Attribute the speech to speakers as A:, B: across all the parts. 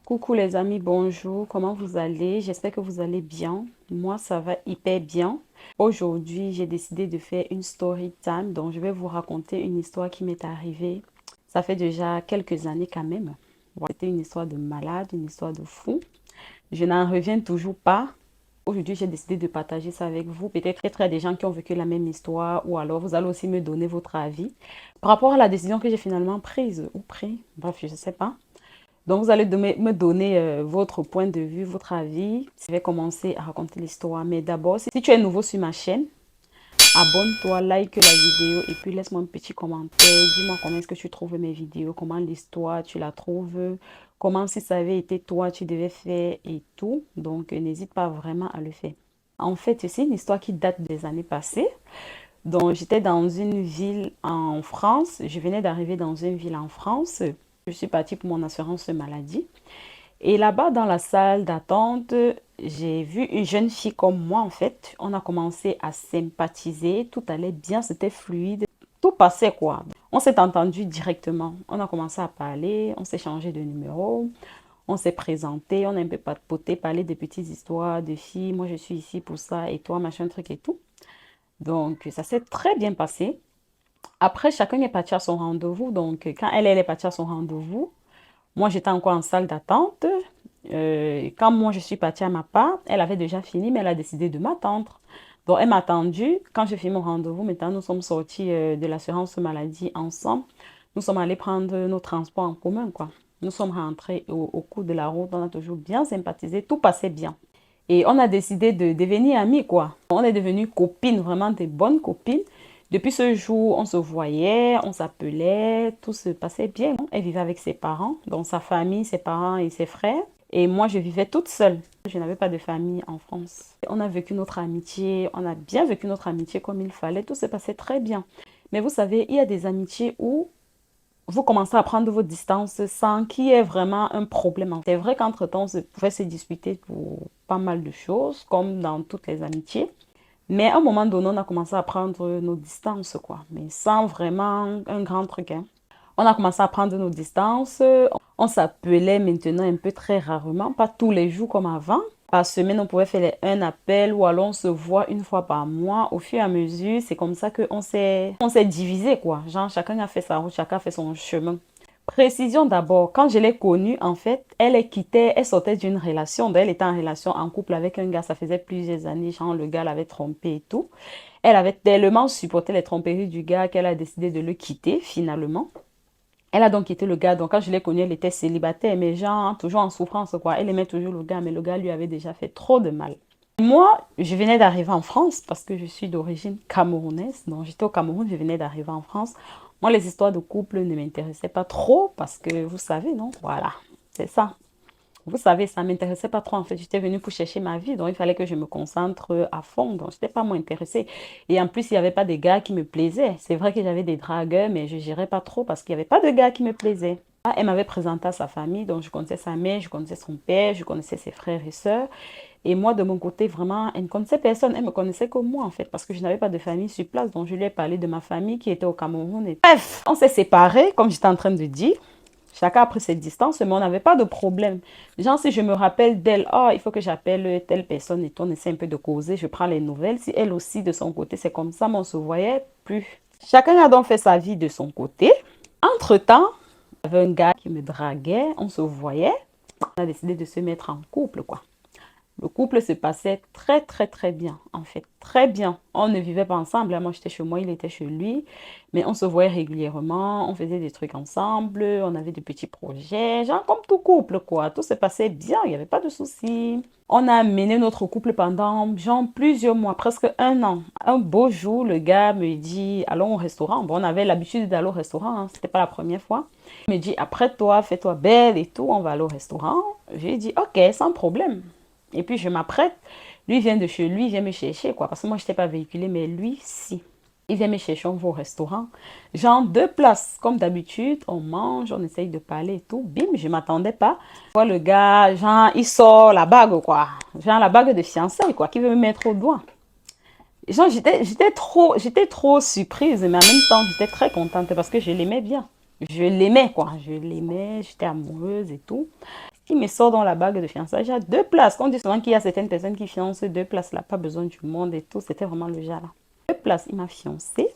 A: Coucou les amis, bonjour, comment vous allez? J'espère que vous allez bien. Moi, ça va hyper bien. Aujourd'hui, j'ai décidé de faire une story time, donc je vais vous raconter une histoire qui m'est arrivée. Ça fait déjà quelques années quand même. Voilà, c'était une histoire de malade, une histoire de fou. Je n'en reviens toujours pas. Aujourd'hui, j'ai décidé de partager ça avec vous. Peut-être qu'il y a des gens qui ont vécu la même histoire ou alors vous allez aussi me donner votre avis par rapport à la décision que j'ai finalement prise ou pris. Bref, je ne sais pas. Donc, vous allez me donner votre point de vue, votre avis. Je vais commencer à raconter l'histoire. Mais d'abord, si tu es nouveau sur ma chaîne, abonne-toi, like la vidéo et puis laisse-moi un petit commentaire. Dis-moi comment est-ce que tu trouves mes vidéos, comment l'histoire, tu la trouves, comment si ça avait été toi, tu devais faire et tout. Donc, n'hésite pas vraiment à le faire. En fait, c'est une histoire qui date des années passées. Donc, j'étais dans une ville en France. Je venais d'arriver dans une ville en France. Je suis partie pour mon assurance maladie. Et là-bas, dans la salle d'attente, j'ai vu une jeune fille comme moi, en fait. On a commencé à sympathiser. Tout allait bien, c'était fluide. Tout passait, quoi. On s'est entendu directement. On a commencé à parler, on s'est changé de numéro, on s'est présenté, on a un peu papoté, parlé des petites histoires de filles. Moi, je suis ici pour ça et toi, machin, truc et tout. Donc, ça s'est très bien passé. Après, chacun est parti à son rendez-vous. Donc, quand elle est partie à son rendez-vous, moi, j'étais encore en salle d'attente. Quand moi, je suis partie à ma part, elle avait déjà fini, mais elle a décidé de m'attendre. Donc, elle m'a attendu. Quand j'ai fait mon rendez-vous, maintenant, nous sommes sortis de l'assurance maladie ensemble. Nous sommes allés prendre nos transports en commun, quoi. Nous sommes rentrés au cours de la route. On a toujours bien sympathisé. Tout passait bien. Et on a décidé de devenir amis, quoi. On est devenus copines, vraiment des bonnes copines. Depuis ce jour, on se voyait, on s'appelait, tout se passait bien. Elle vivait avec ses parents, donc sa famille, ses parents et ses frères. Et moi, je vivais toute seule. Je n'avais pas de famille en France. On a vécu notre amitié, on a bien vécu notre amitié comme il fallait. Tout se passait très bien. Mais vous savez, il y a des amitiés où vous commencez à prendre vos distances sans qu'il y ait vraiment un problème. C'est vrai qu'entre-temps, on pouvait se disputer pour pas mal de choses, comme dans toutes les amitiés. Mais à un moment donné, on a commencé à prendre nos distances, quoi. Mais sans vraiment un grand truc, hein. On a commencé à prendre nos distances. On s'appelait maintenant un peu très rarement, pas tous les jours comme avant. Par semaine, on pouvait faire un appel ou alors on se voit une fois par mois. Au fur et à mesure, c'est comme ça qu'on s'est divisé, quoi. Genre, chacun a fait sa route, chacun a fait son chemin. Précision d'abord, quand je l'ai connue, en fait, elle sortait d'une relation. Donc, elle était en relation, en couple avec un gars, ça faisait plusieurs années, genre le gars l'avait trompée et tout. Elle avait tellement supporté les tromperies du gars qu'elle a décidé de le quitter finalement. Elle a donc quitté le gars. Donc, quand je l'ai connue, elle était célibataire, mais genre, toujours en souffrance, quoi. Elle aimait toujours le gars, mais le gars lui avait déjà fait trop de mal. Moi, je venais d'arriver en France parce que je suis d'origine camerounaise. Donc, j'étais au Cameroun, je venais d'arriver en France. Moi, les histoires de couple ne m'intéressaient pas trop parce que vous savez, non? Voilà, c'est ça. Vous savez, ça ne m'intéressait pas trop en fait. J'étais venue pour chercher ma vie, donc il fallait que je me concentre à fond. Donc, je n'étais pas moins intéressée. Et en plus, il n'y avait pas de gars qui me plaisaient. C'est vrai que j'avais des dragueurs, mais je ne gérais pas trop parce qu'il n'y avait pas de gars qui me plaisaient. Ah, elle m'avait présenté à sa famille, donc je connaissais sa mère, je connaissais son père, je connaissais ses frères et sœurs. Et moi, de mon côté, vraiment, elle ne connaissait personne. Elle me connaissait que moi, en fait, parce que je n'avais pas de famille sur place. Donc, je lui ai parlé de ma famille qui était au Cameroun. Bref, on s'est séparés, comme j'étais en train de dire. Chacun a pris ses distances, mais on n'avait pas de problème. Genre, si je me rappelle d'elle, oh, il faut que j'appelle telle personne et tout, on essaie un peu de causer, je prends les nouvelles. Si elle aussi, de son côté, c'est comme ça, mais on ne se voyait plus. Chacun a donc fait sa vie de son côté. Entre-temps, il y avait un gars qui me draguait, on se voyait. On a décidé de se mettre en couple, quoi. Le couple se passait très, très, très bien, en fait. Très bien. On ne vivait pas ensemble. Moi, j'étais chez moi, il était chez lui. Mais on se voyait régulièrement. On faisait des trucs ensemble. On avait des petits projets. Genre comme tout couple, quoi. Tout se passait bien. Il n'y avait pas de soucis. On a mené notre couple pendant, genre, plusieurs mois, presque un an. Un beau jour, le gars me dit, allons au restaurant. Bon, on avait l'habitude d'aller au restaurant, hein. C'était pas la première fois. Il me dit, après toi, fais-toi belle et tout. On va aller au restaurant. J'ai dit, ok, sans problème. Et puis je m'apprête. Lui vient de chez lui, il vient me chercher, quoi. Parce que moi, je n'étais pas véhiculée, mais lui, si. Il vient me chercher, on va au restaurant. Genre, deux places, comme d'habitude. On mange, on essaye de parler et tout. Bim, je ne m'attendais pas. Je vois le gars, genre, il sort la bague, quoi. Genre, la bague de fiançailles, quoi, qui veut me mettre au doigt. Genre, j'étais trop surprise, mais en même temps, j'étais très contente parce que je l'aimais bien. Je l'aimais, quoi. Je l'aimais, j'étais amoureuse et tout. Il me sort dans la bague de fiançailles. J'ai 2 places. Quand on dit souvent qu'il y a certaines personnes qui fiancent 2 places là, pas besoin du monde et tout. C'était vraiment le genre là. 2 places, il m'a fiancé.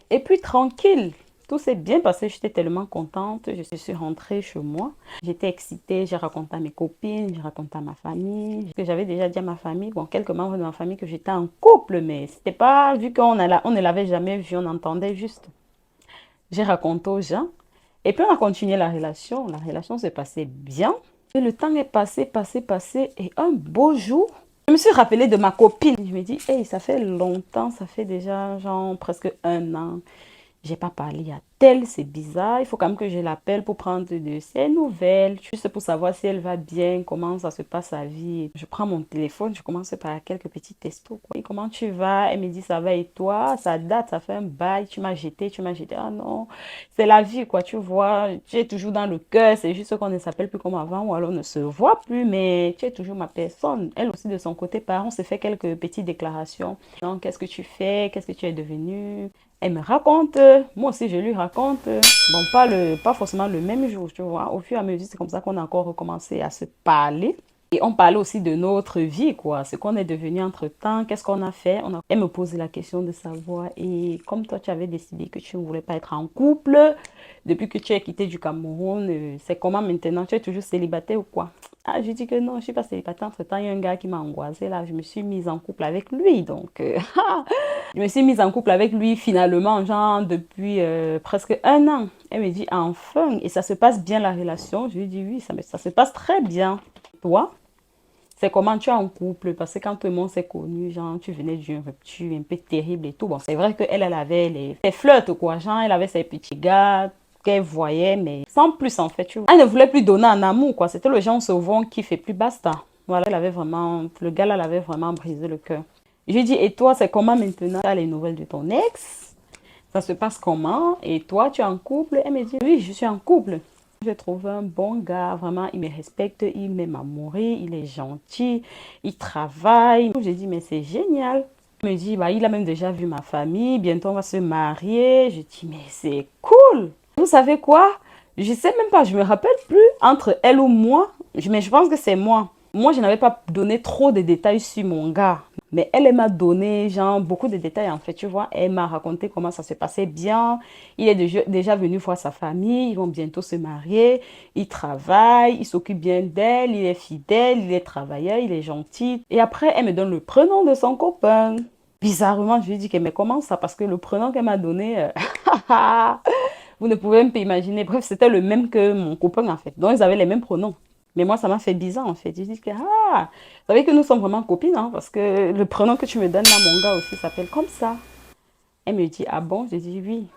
A: Et puis tranquille. Tout s'est bien passé, j'étais tellement contente. Je suis rentrée chez moi. J'étais excitée, j'ai raconté à mes copines, j'ai raconté à ma famille. Que j'avais déjà dit à ma famille, bon, quelques membres de ma famille que j'étais en couple, mais c'était pas, vu qu'on on ne l'avait jamais vu, on entendait juste. J'ai raconté aux gens. Et puis on a continué la relation. La relation s'est passée bien. Et le temps est passé, passé, passé. Et un beau jour, je me suis rappelée de ma copine. Je me dis, hey, ça fait longtemps, ça fait déjà genre presque 1 an. J'ai pas parlé à telle, c'est bizarre. Il faut quand même que je l'appelle pour prendre de ses nouvelles, juste pour savoir si elle va bien, comment ça se passe sa vie. Je prends mon téléphone, je commence par quelques petits textos, quoi. Et comment tu vas? Elle me dit ça va et toi? Ça date, ça fait un bail, tu m'as jeté, tu m'as jeté. Ah non, c'est la vie, quoi, tu vois. Tu es toujours dans le cœur, c'est juste qu'on ne s'appelle plus comme avant ou alors on ne se voit plus, mais tu es toujours ma personne. Elle aussi de son côté, par on s'est fait quelques petites déclarations. Donc, qu'est-ce que tu fais? Qu'est-ce que tu es devenu? Elle me raconte, moi aussi je lui raconte. Bon, pas forcément le même jour, tu vois. Au fur et à mesure, c'est comme ça qu'on a encore recommencé à se parler. Et on parlait aussi de notre vie, quoi. Ce qu'on est devenu entre-temps, qu'est-ce qu'on a fait. Elle me posait la question de savoir, et comme toi, tu avais décidé que tu ne voulais pas être en couple, depuis que tu as quitté du Cameroun, c'est comment maintenant? Tu es toujours célibataire ou quoi? Ah, je dis que non, je ne suis pas célibataire. Entre-temps, il y a un gars qui m'a angoissée, là. Je me suis mise en couple avec lui, donc... je me suis mise en couple avec lui finalement, genre depuis presque 1 an. Elle me dit enfin, et ça se passe bien la relation. Je lui dis oui, ça se passe très bien. Toi, c'est comment tu es en couple? Parce que quand tout le monde s'est connu, genre tu venais d'une rupture un peu terrible et tout. Bon, c'est vrai qu'elle, elle avait les flirts, quoi. Genre, elle avait ses petits gars qu'elle voyait, mais sans plus en fait, tu vois. Elle ne voulait plus donner en amour, quoi. C'était le genre sauvant qui fait plus basta. Voilà, elle avait vraiment, le gars là l'avait vraiment brisé le cœur. Je lui dis, et toi, c'est comment maintenant? Tu as les nouvelles de ton ex? Ça se passe comment? Et toi, tu es en couple? Elle me dit, oui, je suis en couple. J'ai trouvé un bon gars, vraiment, il me respecte, il m'aime à mourir, il est gentil, il travaille. J'ai dit, mais c'est génial. Il me dit, bah, il a même déjà vu ma famille, bientôt on va se marier. Je dis, mais c'est cool. Vous savez quoi? Je sais même pas, je me rappelle plus entre elle ou moi, mais je pense que c'est moi. Moi, je n'avais pas donné trop de détails sur mon gars. Mais elle m'a donné genre beaucoup de détails en fait, tu vois. Elle m'a raconté comment ça se passait bien. Il est déjà venu voir sa famille. Ils vont bientôt se marier. Il travaille, il s'occupe bien d'elle, il est fidèle, il est travailleur, il est gentil. Et après, elle me donne le prénom de son copain. Bizarrement, je lui dis que mais comment ça? Parce que le prénom qu'elle m'a donné, vous ne pouvez même pas imaginer. Bref, c'était le même que mon copain en fait. Donc, ils avaient les mêmes pronoms. Mais moi, ça m'a fait bizarre en fait. Je dis que, ah, vous savez que nous sommes vraiment copines, hein, parce que le prénom que tu me donnes là, mon gars aussi s'appelle comme ça. Elle me dit, ah bon? Je dis oui.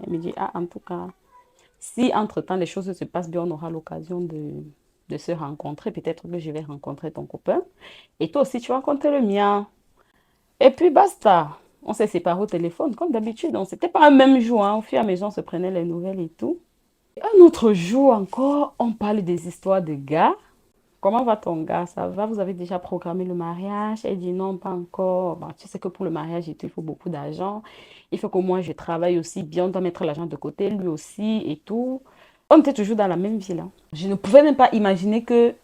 A: Elle me dit, ah, en tout cas, si entre-temps les choses se passent bien, on aura l'occasion de se rencontrer. Peut-être que je vais rencontrer ton copain. Et toi aussi, tu vas rencontrer le mien. Et puis basta. On s'est séparés au téléphone, comme d'habitude. C'était pas un même jour, hein. Au fur et à mesure, on se prenait les nouvelles et tout. Un autre jour encore, on parle des histoires de gars. Comment va ton gars? Ça va? Vous avez déjà programmé le mariage? Elle dit non, pas encore. Bon, tu sais que pour le mariage, il te faut beaucoup d'argent. Il faut que moi, je travaille aussi bien. On doit mettre l'argent de côté, lui aussi et tout. On était toujours dans la même ville, hein. Je ne pouvais même pas imaginer que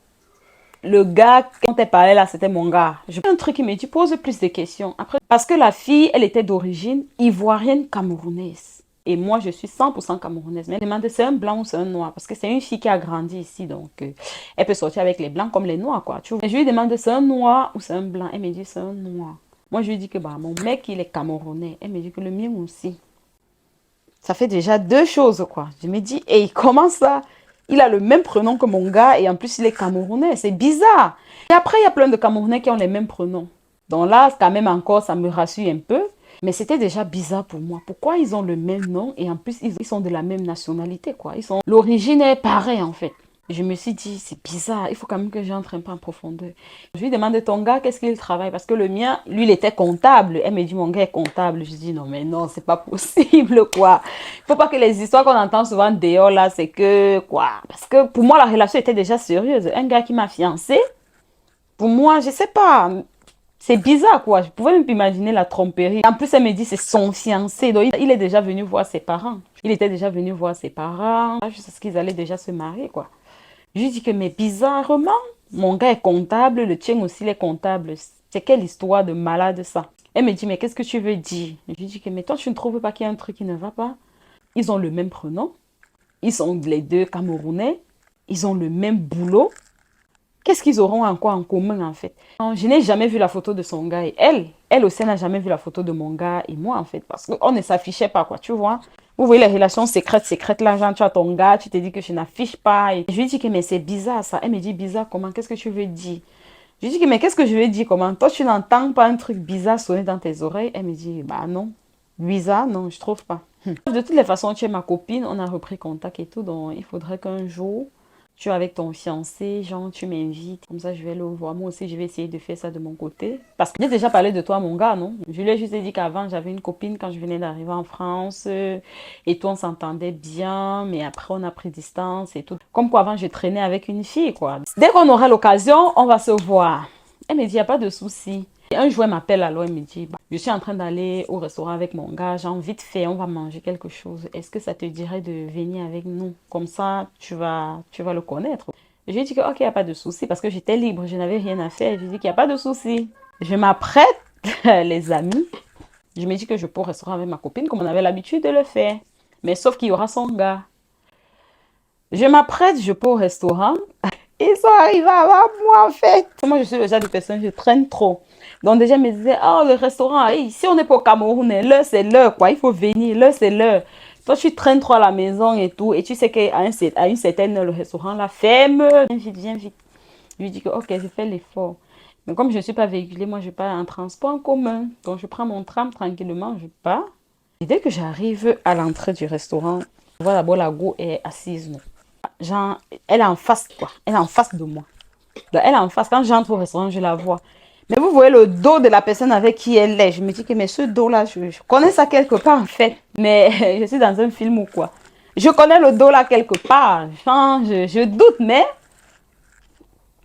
A: le gars dont elle parlait là, c'était mon gars. Un truc qui me dit, pose plus de questions. Après, parce que la fille, elle était d'origine ivoirienne camerounaise. Et moi, je suis 100% camerounaise. Mais elle demande, c'est un blanc ou c'est un noir? Parce que c'est une fille qui a grandi ici. Donc, elle peut sortir avec les blancs comme les noirs, quoi. Tu vois? Et je lui demande, c'est un noir ou c'est un blanc? Elle me dit, c'est un noir. Moi, je lui dis que bah, mon mec, il est camerounais. Elle me dit que le mien aussi. Ça fait déjà 2 choses, quoi. Je me dis, hey, comment ça? Il a le même prénom que mon gars et en plus, il est camerounais. C'est bizarre. Et après, il y a plein de Camerounais qui ont les mêmes prénoms. Donc là, quand même encore, ça me rassure un peu. Mais c'était déjà bizarre pour moi. Pourquoi ils ont le même nom et en plus, ils sont de la même nationalité, quoi. L'origine est pareille, en fait. Je me suis dit, c'est bizarre, il faut quand même que j'entre un peu en profondeur. Je lui demande, ton gars, qu'est-ce qu'il travaille? Parce que le mien, lui, il était comptable. Elle me dit, mon gars est comptable. Je dis, non, mais non, c'est pas possible, quoi. Il faut pas que les histoires qu'on entend souvent dehors, là, c'est que, quoi. Parce que pour moi, la relation était déjà sérieuse. Un gars qui m'a fiancée, pour moi, je sais pas, c'est bizarre, quoi. Je pouvais même pas imaginer la tromperie. En plus, elle me dit, c'est son fiancé. Donc, il est déjà venu voir ses parents. Il était déjà venu voir ses parents. Je sais qu'ils allaient déjà se marier, quoi. Je lui dis que, mais bizarrement, mon gars est comptable, le tien aussi il est comptable. C'est quelle histoire de malade ça? Elle me dit, mais qu'est-ce que tu veux dire? Je lui dis que, mais toi, tu ne trouves pas qu'il y a un truc qui ne va pas? Ils ont le même prénom, ils sont les deux Camerounais, ils ont le même boulot. Qu'est-ce qu'ils auront encore en commun en fait? Non, je n'ai jamais vu la photo de son gars et elle aussi n'a jamais vu la photo de mon gars et moi en fait parce qu'on ne s'affichait pas quoi, tu vois. Vous voyez les relations secrètes là, genre tu as ton gars, tu te dis que je n'affiche pas. Et je lui dis que mais c'est bizarre ça. Elle me dit bizarre comment? Qu'est-ce que tu veux dire? Je lui dis que mais qu'est-ce que je veux dire comment? Toi tu n'entends pas un truc bizarre sonner dans tes oreilles? Elle me dit bah non. Bizarre, non, je trouve pas. De toutes les façons, tu es ma copine, on a repris contact et tout, donc il faudrait qu'un jour tu es avec ton fiancé, genre tu m'invites, comme ça je vais le voir. Moi aussi, je vais essayer de faire ça de mon côté. Parce que j'ai déjà parlé de toi, mon gars, non? Je lui ai juste dit qu'avant, j'avais une copine quand je venais d'arriver en France. Et toi, on s'entendait bien, mais après, on a pris distance et tout. Comme quoi, avant, je traînais avec une fille, quoi. Dès qu'on aura l'occasion, on va se voir. Elle me dit, il n'y a pas de souci. Et un jour, elle m'appelle alors, elle me dit, bah, je suis en train d'aller au restaurant avec mon gars, genre vite fait, on va manger quelque chose. Est-ce que ça te dirait de venir avec nous? Comme ça, tu vas le connaître. Je lui ai dit que, ok, il n'y a pas de souci, parce que j'étais libre, je n'avais rien à faire. Je lui ai dit qu'il n'y a pas de souci. Je m'apprête, les amis. Je me dis que je peux au restaurant avec ma copine, comme on avait l'habitude de le faire. Mais sauf qu'il y aura son gars. Je m'apprête, je peux au restaurant. Ils sont arrivés avant moi, en fait. Moi, je suis le genre de personne, je traîne trop. Donc, déjà, ils me disaient, oh, le restaurant, ici, on n'est pas au Cameroun. L'heure, c'est l'heure, quoi. Il faut venir. L'heure, c'est l'heure. Toi, tu traînes trop à la maison et tout. Et tu sais qu'à une certaine heure, le restaurant, là, ferme. Viens vite, viens vite. Je lui dis que, ok, je fais l'effort. Mais comme je ne suis pas véhiculée, moi, je pars en transport en commun. Donc, je prends mon tram tranquillement, je pars. Et dès que j'arrive à l'entrée du restaurant, je vois d'abord la go est assise. Genre, elle est en face, quoi. Elle est en face de moi. Donc, elle est en face. Quand j'entre au restaurant, je la vois. Mais vous voyez le dos de la personne avec qui elle est. Je me dis que mais ce dos-là, je connais ça quelque part en fait. Mais je suis dans un film ou quoi. Je connais le dos là quelque part. Genre, je doute, mais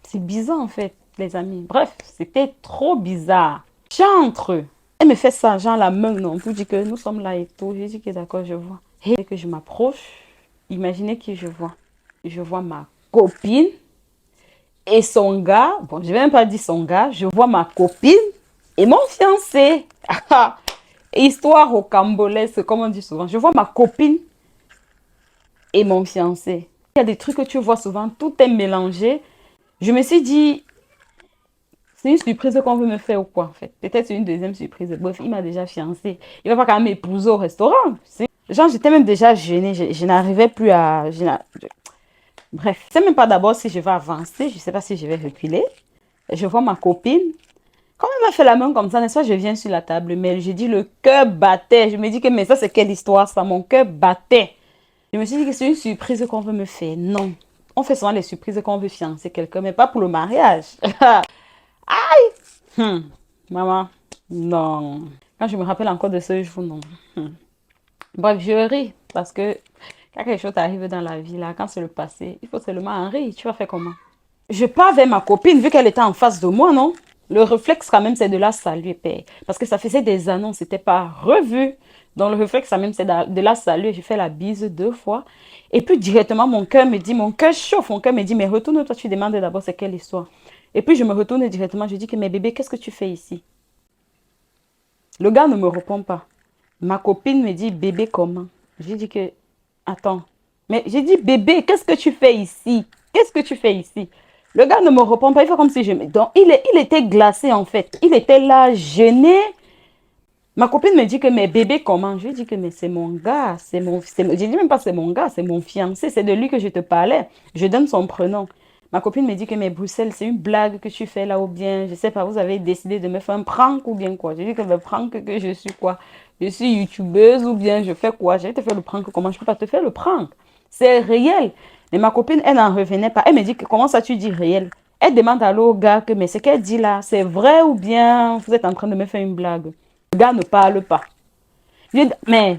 A: c'est bizarre en fait, les amis. Bref, c'était trop bizarre. J'entre. Elle me fait ça, genre la main, non. Pour dire que nous sommes là et tout. Je dis que d'accord, je vois. Et que je m'approche, imaginez qui je vois. Je vois ma copine et son gars. Bon, je ne vais même pas dire son gars. Je vois ma copine et mon fiancé. Histoire rocambolesque, comme on dit souvent. Je vois ma copine et mon fiancé. Il y a des trucs que tu vois souvent, tout est mélangé. Je me suis dit, c'est une surprise qu'on veut me faire ou quoi en fait. Peut-être c'est une deuxième surprise. Bref, il m'a déjà fiancé. Il va pas quand même m'épouser au restaurant. Genre, j'étais même déjà gênée. Je n'arrivais plus à... Bref, je ne sais même pas d'abord si je vais avancer. Je ne sais pas si je vais reculer. Je vois ma copine. Quand elle m'a fait la main comme ça, n'est-ce pas, je viens sur la table. Mais j'ai dit, le cœur battait. Je me dis que, mais ça, c'est quelle histoire ça? Mon cœur battait. Je me suis dit que c'est une surprise qu'on veut me faire. Non. On fait souvent les surprises qu'on veut fiancer quelqu'un, mais pas pour le mariage. Maman, non. Quand je me rappelle encore de ce jour, non. Bref, je ris parce que quand quelque chose arrive dans la vie, là, quand c'est le passé, il faut seulement en rire. Tu vas faire comment? Je pars vers ma copine, vu qu'elle était en face de moi, non? Le réflexe, quand même, c'est de la saluer, père. Parce que ça faisait des années, on ne s'était pas revu. Donc, le réflexe, quand même, c'est de la saluer. J'ai fait la bise 2 fois. Et puis, directement, mon cœur me dit, mon cœur chauffe. Mon cœur me dit, mais retourne-toi, tu demandes d'abord c'est quelle histoire. Et puis, je me retourne directement. Je dis que, mais bébé, qu'est-ce que tu fais ici? Le gars ne me répond pas. Ma copine me dit, bébé, comment? J'ai dit que, attends. Mais j'ai dit, bébé, qu'est-ce que tu fais ici? Qu'est-ce que tu fais ici? Le gars ne me répond pas. Il fait comme si je... Donc, il était glacé, en fait. Il était là, gêné. Ma copine me dit que, mais bébé, comment? Je lui dis que, mais c'est mon gars. Je dis même pas c'est mon gars, c'est mon fiancé. C'est de lui que je te parlais. Je donne son prénom. Ma copine me dit que, mais Bruxelles, c'est une blague que tu fais là ou bien, je sais pas, vous avez décidé de me faire un prank ou bien quoi. Je dis que le prank que je suis quoi? Je suis youtubeuse ou bien je fais quoi? Je vais te faire le prank. Comment je peux pas te faire le prank? C'est réel. Mais ma copine, elle n'en revenait pas. Elle me dit que, comment ça tu dis réel? Elle demande à l'autre gars que, mais ce qu'elle dit là, c'est vrai ou bien vous êtes en train de me faire une blague? Le gars ne parle pas. Mais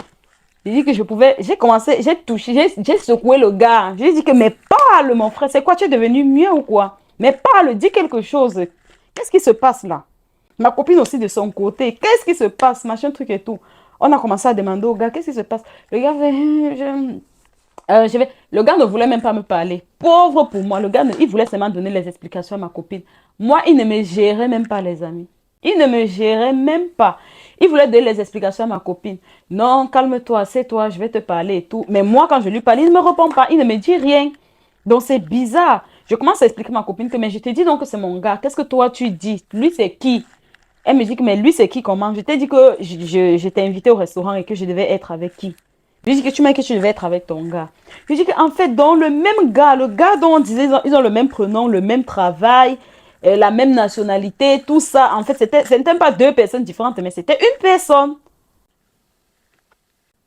A: j'ai dit que je pouvais, j'ai commencé, j'ai touché, j'ai secoué le gars. J'ai dit que, mais parle, mon frère, c'est quoi, tu es devenu mieux ou quoi? Mais parle, dis quelque chose. Qu'est-ce qui se passe là? Ma copine aussi de son côté, qu'est-ce qui se passe? Machin, truc et tout. On a commencé à demander au gars, qu'est-ce qui se passe? Le gars fait, Le gars ne voulait même pas me parler. Pauvre pour moi. Le gars, il voulait seulement donner les explications à ma copine. Moi, il ne me gérait même pas, les amis. Il ne me gérait même pas. Il voulait donner les explications à ma copine. Non, calme-toi, c'est toi, je vais te parler et tout. Mais moi, quand je lui parle, il ne me répond pas. Il ne me dit rien. Donc, c'est bizarre. Je commence à expliquer à ma copine que, mais je te dis donc que c'est mon gars. Qu'est-ce que toi, tu dis? Lui, c'est qui? Elle me dit que, mais lui, c'est qui, comment? Je t'ai dit que je t'ai invité au restaurant et que je devais être avec qui? Je lui dis que tu m'as dit que tu devais être avec ton gars. Je lui dis qu'en fait, dans le même gars, le gars dont on disait, ils ont le même prénom, le même travail, la même nationalité, tout ça. En fait, ce n'était pas deux personnes différentes, mais c'était une personne.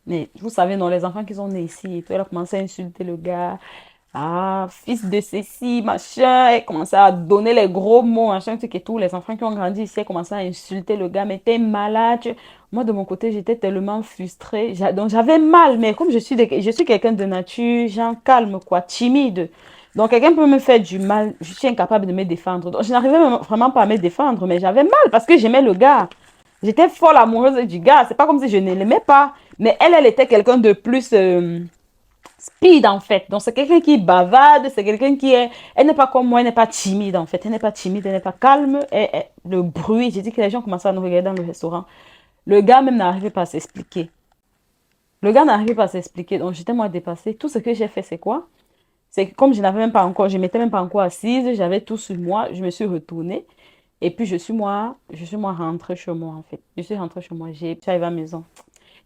A: Mais vous savez, non, les enfants qui sont nés ici, et tout, elle a commencé à insulter le gars. Ah, fils de ceci, machin. Elle commençait à donner les gros mots, machin, truc et tout. Les enfants qui ont grandi ici, elle commençait à insulter le gars. Mais t'es malade. Moi, de mon côté, j'étais tellement frustrée. Donc, j'avais mal. Mais comme je suis quelqu'un de nature, genre calme, quoi, timide. Donc, quelqu'un peut me faire du mal. Je suis incapable de me défendre. Donc, je n'arrivais vraiment pas à me défendre. Mais j'avais mal parce que j'aimais le gars. J'étais folle amoureuse du gars. C'est pas comme si je ne l'aimais pas. Mais elle était quelqu'un de plus speed en fait. Donc c'est quelqu'un qui bavarde, c'est quelqu'un qui est... Elle n'est pas comme moi, elle n'est pas timide en fait. Elle n'est pas timide, elle n'est pas calme. Le bruit, j'ai dit que les gens commençaient à nous regarder dans le restaurant. Le gars même n'arrivait pas à s'expliquer. Le gars n'arrivait pas à s'expliquer. Donc j'étais moi dépassée. Tout ce que j'ai fait, c'est quoi? C'est que comme je n'avais même pas encore, je m'étais même pas encore assise, j'avais tout sur moi, je me suis retournée. Et puis je suis moi rentrée chez moi en fait. Je suis rentrée chez moi, je suis arrivée à la maison.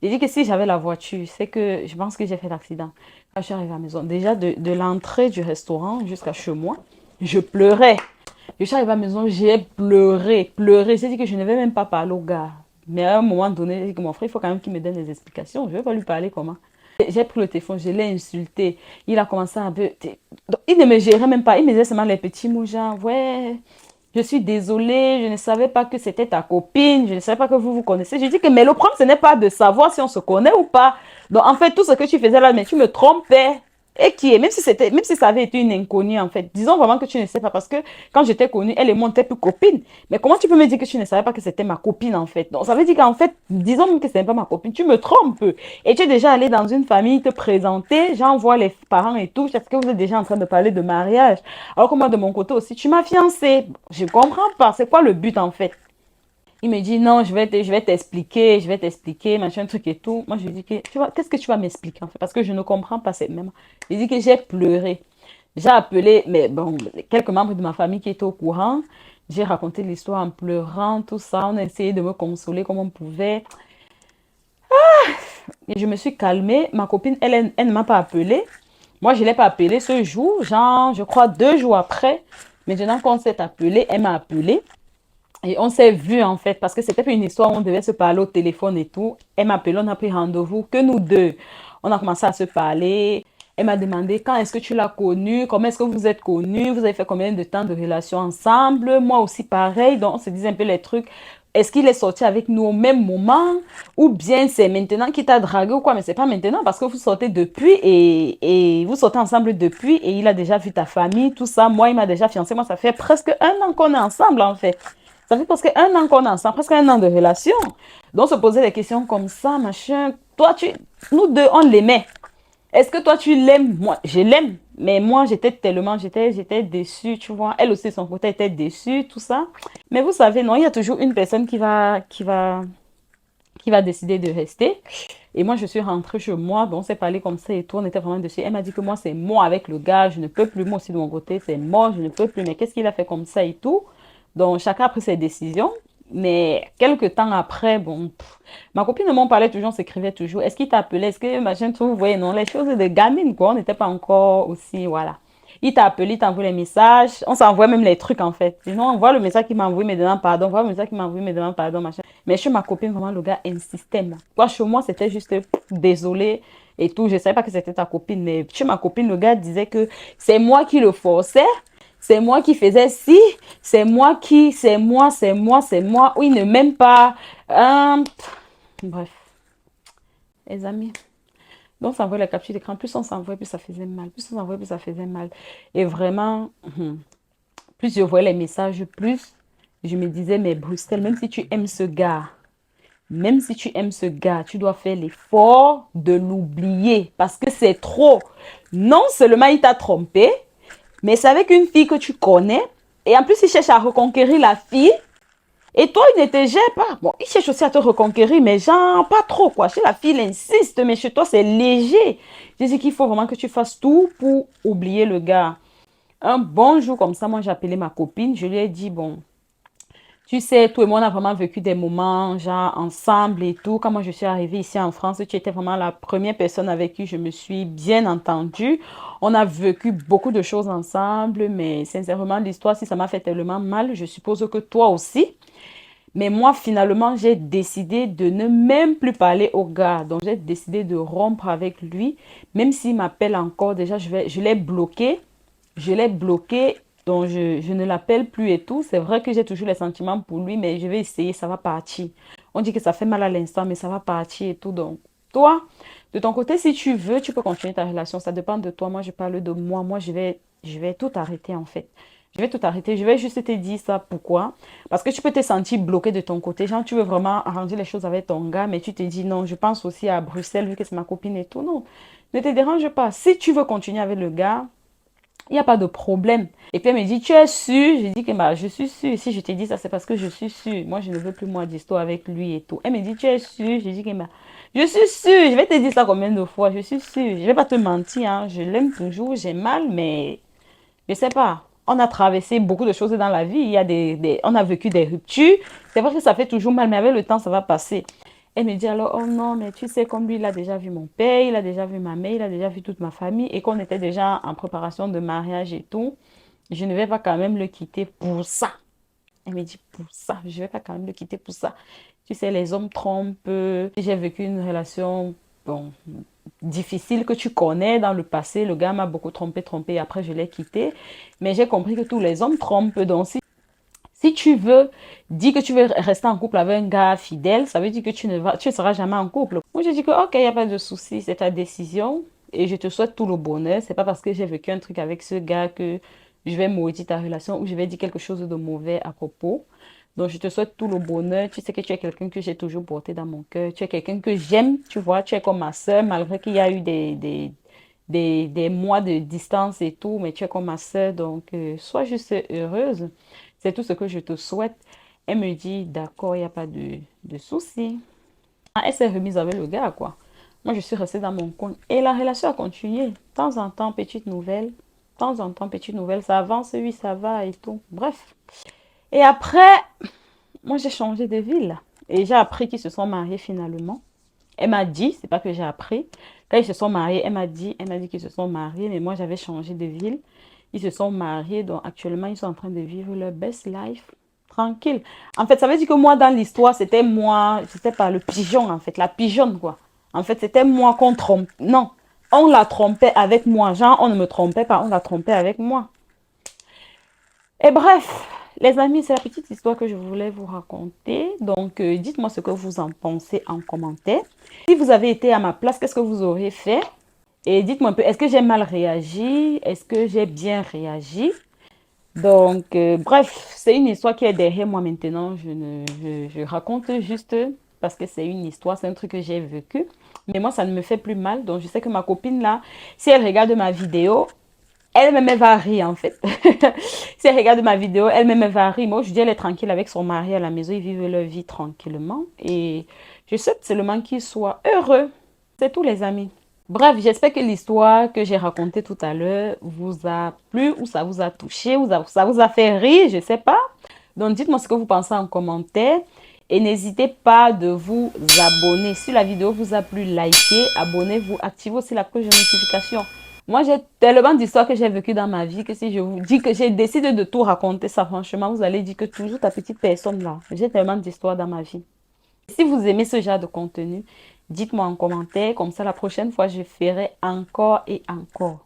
A: J'ai dit que si j'avais la voiture, c'est que je pense que j'ai fait l'accident. Quand je suis arrivée à la maison, déjà de l'entrée du restaurant jusqu'à chez moi, je pleurais. Je suis arrivée à la maison, j'ai pleuré, pleuré. J'ai dit que je ne vais même pas parler au gars. Mais à un moment donné, j'ai dit que mon frère, il faut quand même qu'il me donne des explications. Je ne vais pas lui parler comment. J'ai pris le téléphone, je l'ai insulté. Il a commencé à un peu... Il ne me gérait même pas. Il me disait seulement les petits mots, genre, ouais, je suis désolée, je ne savais pas que c'était ta copine, je ne savais pas que vous vous connaissez. Je dis que, mais le problème, ce n'est pas de savoir si on se connaît ou pas. Donc, en fait, tout ce que tu faisais là, mais tu me trompais. Et qui est, même si ça avait été une inconnue, en fait, disons vraiment que tu ne sais pas, parce que quand j'étais connue, elle et moi, on n'était plus copines. Mais comment tu peux me dire que tu ne savais pas que c'était ma copine, en fait? Donc, ça veut dire qu'en fait, disons même que ce n'est pas ma copine, tu me trompes. Et tu es déjà allé dans une famille te présenter, j'envoie les parents et tout, parce que vous êtes déjà en train de parler de mariage. Alors que moi, de mon côté aussi, tu m'as fiancé. Je comprends pas. C'est quoi le but en fait? Il me dit non, je vais t'expliquer, machin, truc et tout. Moi, je lui dis que, tu vois, qu'est-ce que tu vas m'expliquer en fait? Parce que je ne comprends pas cette même. Il dit que j'ai pleuré. J'ai appelé, mais bon, quelques membres de ma famille qui étaient au courant. J'ai raconté l'histoire en pleurant, tout ça. On a essayé de me consoler comme on pouvait. Et je me suis calmée. Ma copine, elle ne m'a pas appelé. Moi, je ne l'ai pas appelé ce jour. Genre, je crois 2 jours après. Maintenant qu'on s'est appelé, elle m'a appelé. Et on s'est vu en fait, parce que c'était pas une histoire où on devait se parler au téléphone et tout. Elle m'a appelé, on a pris rendez-vous, que nous deux. On a commencé à se parler. Elle m'a demandé quand est-ce que tu l'as connu, comment est-ce que vous êtes connus, vous avez fait combien de temps de relation ensemble. Moi aussi pareil, donc on se disait un peu les trucs. Est-ce qu'il est sorti avec nous au même moment ou bien c'est maintenant qu'il t'a dragué ou quoi, mais c'est pas maintenant parce que vous sortez depuis et vous sortez ensemble depuis et il a déjà vu ta famille, tout ça. Moi, il m'a déjà fiancé. Moi, ça fait presque 1 an qu'on est ensemble en fait. Ça fait presque 1 an qu'on est ensemble, presque 1 an de relation. Donc, se poser des questions comme ça, machin. Toi, nous deux, on l'aimait. Est-ce que toi, tu l'aimes? Moi, je l'aime. Mais moi, j'étais déçue, tu vois. Elle aussi, son côté, était déçue, tout ça. Mais vous savez, non, il y a toujours une personne qui va décider de rester. Et moi, je suis rentrée chez moi. Bon, on s'est parlé comme ça et tout. On était vraiment dessus. Elle m'a dit que moi, c'est moi avec le gars. Je ne peux plus. Moi aussi, de mon côté, c'est moi. Je ne peux plus. Mais qu'est-ce qu'il a fait comme ça et tout? Donc, chacun a pris ses décisions. Mais quelques temps après, bon, ma copine de mon parlait toujours, on s'écrivait toujours. Est-ce qu'il t'a appelé? Est-ce que machin, tout, vous voyez, non, les choses de gamine, quoi. On n'était pas encore aussi, voilà. Il t'a appelé, il t'a envoyé les messages. On s'envoie même les trucs, en fait. Sinon, on voit le message qu'il m'a envoyé, mais demande pardon. On voit le message qu'il m'a envoyé, mais demande pardon, machin. Mais chez ma copine, vraiment, le gars insistait. Quoi, chez moi, c'était juste désolé et tout. Je ne savais pas que c'était ta copine, mais chez ma copine, le gars disait que c'est moi qui le forçais. C'est moi qui faisais ci, c'est moi. Oui, il ne m'aime pas. Bref, les amis. Donc, on s'envoie la capture d'écran. Plus on s'envoie, plus ça faisait mal. Plus on s'envoie, plus ça faisait mal. Et vraiment, plus je voyais les messages, plus je me disais, mais Brustel, même si tu aimes ce gars, même si tu aimes ce gars, tu dois faire l'effort de l'oublier parce que c'est trop. Non seulement il t'a trompé, mais c'est avec une fille que tu connais. Et en plus, il cherche à reconquérir la fille. Et toi, il ne te gère pas. Bon, il cherche aussi à te reconquérir, mais genre, pas trop, quoi. Chez la fille, il insiste, mais chez toi, c'est léger. Je dis qu'il faut vraiment que tu fasses tout pour oublier le gars. Un bon jour comme ça, moi, j'ai appelé ma copine. Je lui ai dit, bon, tu sais, toi et moi, on a vraiment vécu des moments, genre, ensemble et tout. Quand moi, je suis arrivée ici en France, tu étais vraiment la première personne avec qui je me suis bien entendue. On a vécu beaucoup de choses ensemble, mais sincèrement, l'histoire, si ça m'a fait tellement mal, je suppose que toi aussi. Mais moi, finalement, j'ai décidé de ne même plus parler au gars. Donc, j'ai décidé de rompre avec lui. Même s'il m'appelle encore, déjà, je l'ai bloqué. Je l'ai bloqué. Donc, je ne l'appelle plus et tout. C'est vrai que j'ai toujours les sentiments pour lui, mais je vais essayer, ça va partir. On dit que ça fait mal à l'instant, mais ça va partir et tout. Donc, toi, de ton côté, si tu veux, tu peux continuer ta relation. Ça dépend de toi. Moi, je parle de moi. Moi, je vais tout arrêter, en fait. Je vais tout arrêter. Je vais juste te dire ça. Pourquoi? Parce que tu peux te sentir bloqué de ton côté. Genre, tu veux vraiment arranger les choses avec ton gars, mais tu te dis non, je pense aussi à Bruxelles, vu que c'est ma copine et tout. Non, ne te dérange pas. Si tu veux continuer avec le gars, il n'y a pas de problème. Et puis elle me dit, tu es sûr? Je dis que bah, je suis sûre. Si je te dis ça, c'est parce que je suis sûre. Moi, je ne veux plus moi d'histoire avec lui et tout. Elle me dit, tu es sûre? Je dis que bah, je suis sûre. Je vais te dire ça combien de fois? Je suis sûre. Je ne vais pas te mentir, hein. Je l'aime toujours. J'ai mal, mais je sais pas. On a traversé beaucoup de choses dans la vie. Il y a on a vécu des ruptures. C'est vrai que ça fait toujours mal, mais avec le temps, ça va passer. Elle me dit alors, oh non, mais tu sais, comme lui, il a déjà vu mon père, il a déjà vu ma mère, il a déjà vu toute ma famille et qu'on était déjà en préparation de mariage et tout, je ne vais pas quand même le quitter pour ça. Elle me dit, pour ça, je ne vais pas quand même le quitter pour ça. Tu sais, les hommes trompent. J'ai vécu une relation, bon, difficile que tu connais dans le passé. Le gars m'a beaucoup trompé, après je l'ai quitté. Mais j'ai compris que tous les hommes trompent. Donc, si tu veux dire que tu veux rester en couple avec un gars fidèle, ça veut dire que tu ne seras jamais en couple. Moi, je dis que, ok, il n'y a pas de souci, c'est ta décision et je te souhaite tout le bonheur. C'est pas parce que j'ai vécu un truc avec ce gars que je vais maudire ta relation ou je vais dire quelque chose de mauvais à propos. Donc, je te souhaite tout le bonheur. Tu sais que tu es quelqu'un que j'ai toujours porté dans mon cœur. Tu es quelqu'un que j'aime, tu vois. Tu es comme ma soeur, malgré qu'il y a eu des mois de distance et tout, mais tu es comme ma soeur. Donc, sois juste heureuse. C'est tout ce que je te souhaite. Elle me dit, d'accord, il n'y a pas de souci. Ah, elle s'est remise avec le gars, quoi. Moi, je suis restée dans mon coin. Et la relation a continué. De temps en temps, petite nouvelle. De temps en temps, petite nouvelle. Ça avance, oui, ça va et tout. Bref. Et après, moi, j'ai changé de ville. Et j'ai appris qu'ils se sont mariés finalement. Elle m'a dit, c'est pas que j'ai appris. Quand ils se sont mariés, elle m'a dit qu'ils se sont mariés, mais moi, j'avais changé de ville. Ils se sont mariés, donc actuellement, ils sont en train de vivre leur best life. Tranquille. En fait, ça veut dire que moi, dans l'histoire, c'était moi, c'était pas le pigeon, en fait, la pigeonne, quoi. En fait, c'était moi qu'on trompe. Non, on la trompait avec moi. Genre, on ne me trompait pas, on la trompait avec moi. Et bref, les amis, c'est la petite histoire que je voulais vous raconter. Donc, dites-moi ce que vous en pensez en commentaire. Si vous avez été à ma place, qu'est-ce que vous auriez fait? Et dites-moi un peu, est-ce que j'ai mal réagi? Est-ce que j'ai bien réagi? Donc, bref, c'est une histoire qui est derrière moi maintenant. Je raconte juste parce que c'est une histoire, c'est un truc que j'ai vécu. Mais moi, ça ne me fait plus mal. Donc, je sais que ma copine là, si elle regarde ma vidéo, elle-même, elle va rire en fait. Si elle regarde ma vidéo, elle-même, elle va rire. Moi, je dis, elle est tranquille avec son mari à la maison. Ils vivent leur vie tranquillement. Et je souhaite seulement qu'ils soient heureux. C'est tout, les amis. Bref, j'espère que l'histoire que j'ai racontée tout à l'heure vous a plu ou ça vous a touché ou ça vous a fait rire, je ne sais pas. Donc, dites-moi ce que vous pensez en commentaire. Et n'hésitez pas de vous abonner. Si la vidéo vous a plu, likez, abonnez-vous, activez aussi la cloche de notification. Moi, j'ai tellement d'histoires que j'ai vécues dans ma vie que si je vous dis que j'ai décidé de tout raconter ça, franchement, vous allez dire que toujours ta petite personne là. J'ai tellement d'histoires dans ma vie. Si vous aimez ce genre de contenu, dites-moi en commentaire. Comme ça, la prochaine fois, je ferai encore et encore.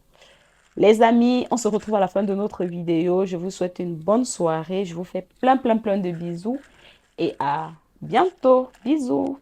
A: Les amis, on se retrouve à la fin de notre vidéo. Je vous souhaite une bonne soirée. Je vous fais plein de bisous. Et à bientôt. Bisous.